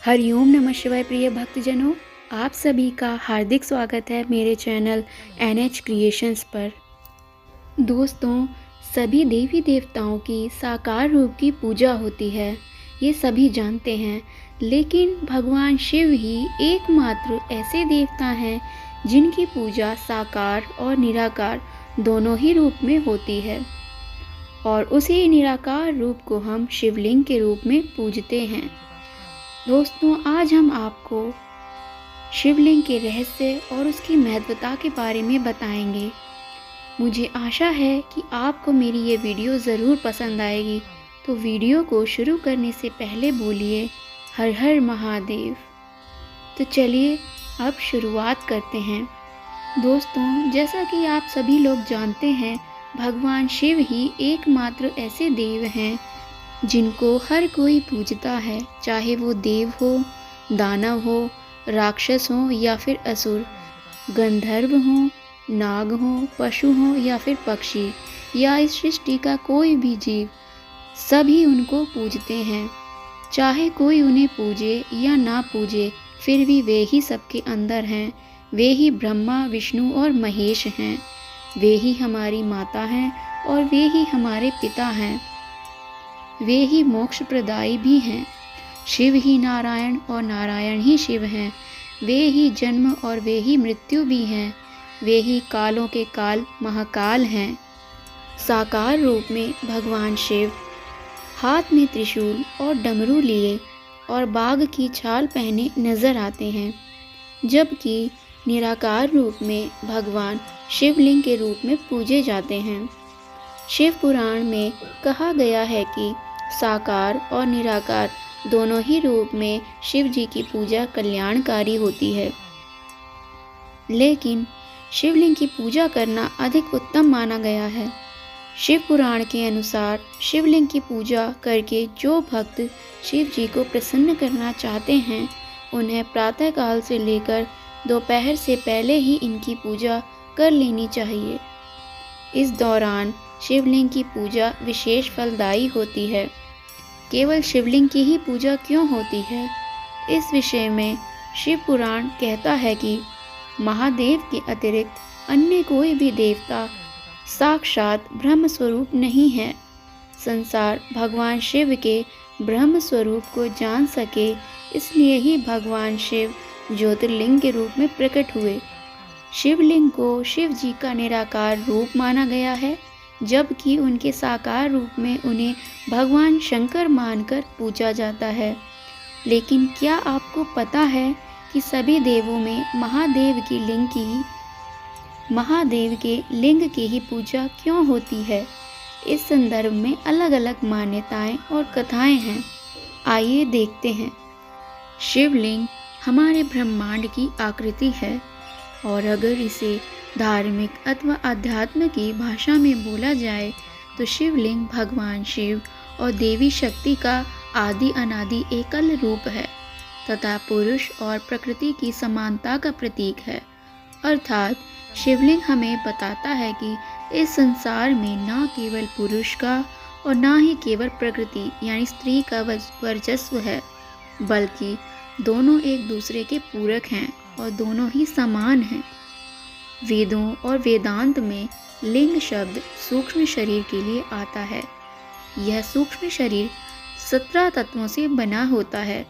हरिओम नमः शिवाय। प्रिय भक्तजनों, आप सभी का हार्दिक स्वागत है मेरे चैनल NH क्रिएशंस पर। दोस्तों, सभी देवी देवताओं की साकार रूप की पूजा होती है, ये सभी जानते हैं। लेकिन भगवान शिव ही एकमात्र ऐसे देवता हैं जिनकी पूजा साकार और निराकार दोनों ही रूप में होती है, और उसी निराकार रूप को हम शिवलिंग के रूप में पूजते हैं। दोस्तों, आज हम आपको शिवलिंग के रहस्य और उसकी महत्वता के बारे में बताएंगे। मुझे आशा है कि आपको मेरी ये वीडियो ज़रूर पसंद आएगी, तो वीडियो को शुरू करने से पहले बोलिए हर हर महादेव। तो चलिए अब शुरुआत करते हैं। दोस्तों, जैसा कि आप सभी लोग जानते हैं, भगवान शिव ही एकमात्र ऐसे देव हैं जिनको हर कोई पूजता है, चाहे वो देव हो, दानव हो, राक्षस हो या फिर असुर, गंधर्व हो, नाग हो, पशु हो या फिर पक्षी, या इस सृष्टि का कोई भी जीव, सभी उनको पूजते हैं। चाहे कोई उन्हें पूजे या ना पूजे, फिर भी वे ही सबके अंदर हैं। वे ही ब्रह्मा, विष्णु और महेश हैं। वे ही हमारी माता हैं और वे ही हमारे पिता हैं। वे ही मोक्ष प्रदायी भी हैं। शिव ही नारायण और नारायण ही शिव हैं। वे ही जन्म और वे ही मृत्यु भी हैं। वे ही कालों के काल महाकाल हैं। साकार रूप में भगवान शिव हाथ में त्रिशूल और डमरू लिए और बाघ की छाल पहने नजर आते हैं, जबकि निराकार रूप में भगवान शिवलिंग के रूप में पूजे जाते हैं। शिव पुराण में कहा गया है कि साकार और निराकार दोनों ही रूप में शिव जी की पूजा कल्याणकारी होती है, लेकिन शिवलिंग की पूजा करना अधिक उत्तम माना गया है। शिव पुराण के अनुसार शिवलिंग की पूजा करके जो भक्त शिव जी को प्रसन्न करना चाहते हैं, उन्हें प्रातःकाल से लेकर दोपहर से पहले ही इनकी पूजा कर लेनी चाहिए। इस दौरान शिवलिंग की पूजा विशेष फलदायी होती है। केवल शिवलिंग की ही पूजा क्यों होती है? इस विषय में शिव पुराण कहता है कि महादेव के अतिरिक्त अन्य कोई भी देवता साक्षात ब्रह्म स्वरूप नहीं है। संसार भगवान शिव के ब्रह्म स्वरूप को जान सके, इसलिए ही भगवान शिव ज्योतिर्लिंग के रूप में प्रकट हुए। शिवलिंग को शिव जी का निराकार रूप माना गया है, जबकि उनके साकार रूप में उन्हें भगवान शंकर मानकर पूजा जाता है। लेकिन क्या आपको पता है कि सभी देवों में महादेव के लिंग की ही पूजा क्यों होती है? इस संदर्भ में अलग अलग मान्यताएं और कथाएं हैं। आइए देखते हैं। शिवलिंग हमारे ब्रह्मांड की आकृति है, और अगर इसे धार्मिक अथवा अध्यात्म की भाषा में बोला जाए तो शिवलिंग भगवान शिव और देवी शक्ति का आदि अनादि एकल रूप है तथा पुरुष और प्रकृति की समानता का प्रतीक है। अर्थात शिवलिंग हमें बताता है कि इस संसार में न केवल पुरुष का और न ही केवल प्रकृति यानी स्त्री का वर्चस्व है, बल्कि दोनों एक दूसरे के पूरक हैं और दोनों ही समान हैं। वेदों और वेदांत में लिंग शब्द सूक्ष्म शरीर के लिए आता है। यह सूक्ष्म शरीर 17 तत्वों से बना होता है।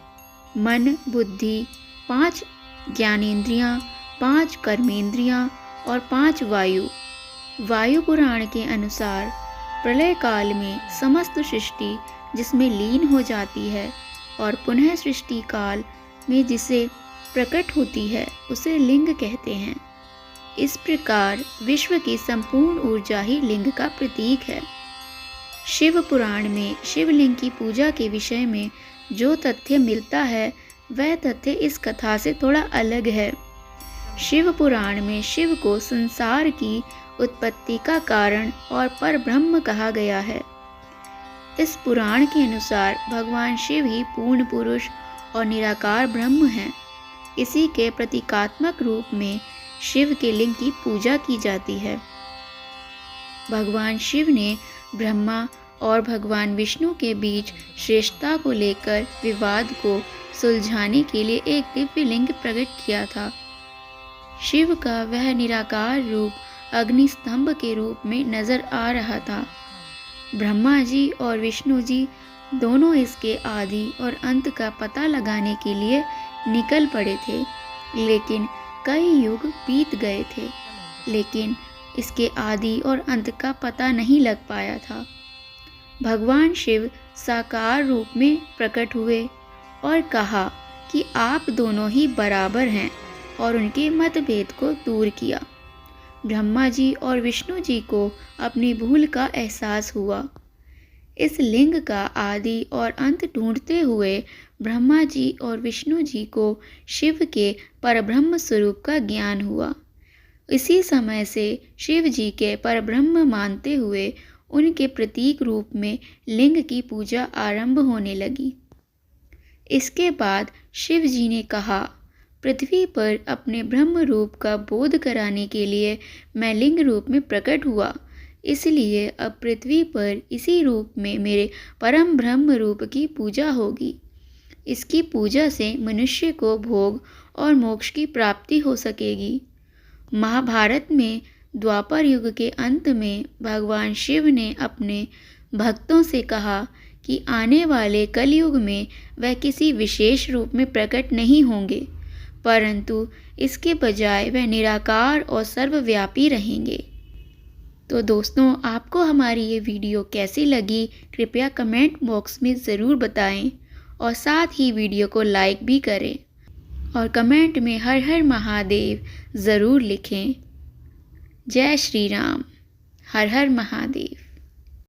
मन, बुद्धि, 5 ज्ञानेंद्रियां, 5 कर्मेंद्रियां और 5 वायु। वायु पुराण के अनुसार प्रलय काल में समस्त सृष्टि जिसमें लीन हो जाती है और पुनः सृष्टि काल में जिसे प्रकट होती है, उसे लिंग कहते हैं। इस प्रकार विश्व की संपूर्ण ऊर्जा ही लिंग का प्रतीक है। शिव पुराण में शिवलिंग की पूजा के विषय में जो तथ्य मिलता है, वह तथ्य इस कथा से थोड़ा अलग है। शिव पुराण में शिव को संसार की उत्पत्ति का कारण और परब्रह्म कहा गया है। इस पुराण के अनुसार भगवान शिव ही पूर्ण पुरुष और निराकार ब्रह्म हैं। इसी के प्रतीकात्मक रूप में शिव के लिंग की पूजा की जाती है। भगवान शिव ने ब्रह्मा और भगवान विष्णु के बीच श्रेष्ठता को लेकर विवाद को सुलझाने के लिए एक दिव्य लिंग प्रकट किया था। शिव का वह निराकार रूप अग्निस्तंभ के रूप में नजर आ रहा था। ब्रह्मा जी और विष्णु जी दोनों इसके आदि और अंत का पता लगाने के लिए निकल पड़े थे, लेकिन कई युग बीत गए थे, लेकिन इसके आदि और अंत का पता नहीं लग पाया था। भगवान शिव साकार रूप में प्रकट हुए और कहा कि आप दोनों ही बराबर हैं और उनके मतभेद को दूर किया। ब्रह्मा जी और विष्णु जी को अपनी भूल का एहसास हुआ। इस लिंग का आदि और अंत ढूंढते हुए ब्रह्मा जी और विष्णु जी को शिव के परब्रह्म स्वरूप का ज्ञान हुआ। इसी समय से शिव जी के परब्रह्म मानते हुए उनके प्रतीक रूप में लिंग की पूजा आरंभ होने लगी। इसके बाद शिव जी ने कहा, पृथ्वी पर अपने ब्रह्म रूप का बोध कराने के लिए मैं लिंग रूप में प्रकट हुआ, इसलिए अब पृथ्वी पर इसी रूप में मेरे परम ब्रह्म रूप की पूजा होगी। इसकी पूजा से मनुष्य को भोग और मोक्ष की प्राप्ति हो सकेगी। महाभारत में द्वापर युग के अंत में भगवान शिव ने अपने भक्तों से कहा कि आने वाले कलयुग में वह किसी विशेष रूप में प्रकट नहीं होंगे, परंतु इसके बजाय वह निराकार और सर्वव्यापी रहेंगे। तो दोस्तों, आपको हमारी ये वीडियो कैसी लगी कृपया कमेंट बॉक्स में ज़रूर बताएं और साथ ही वीडियो को लाइक भी करें और कमेंट में हर हर महादेव ज़रूर लिखें। जय श्री राम। हर हर महादेव।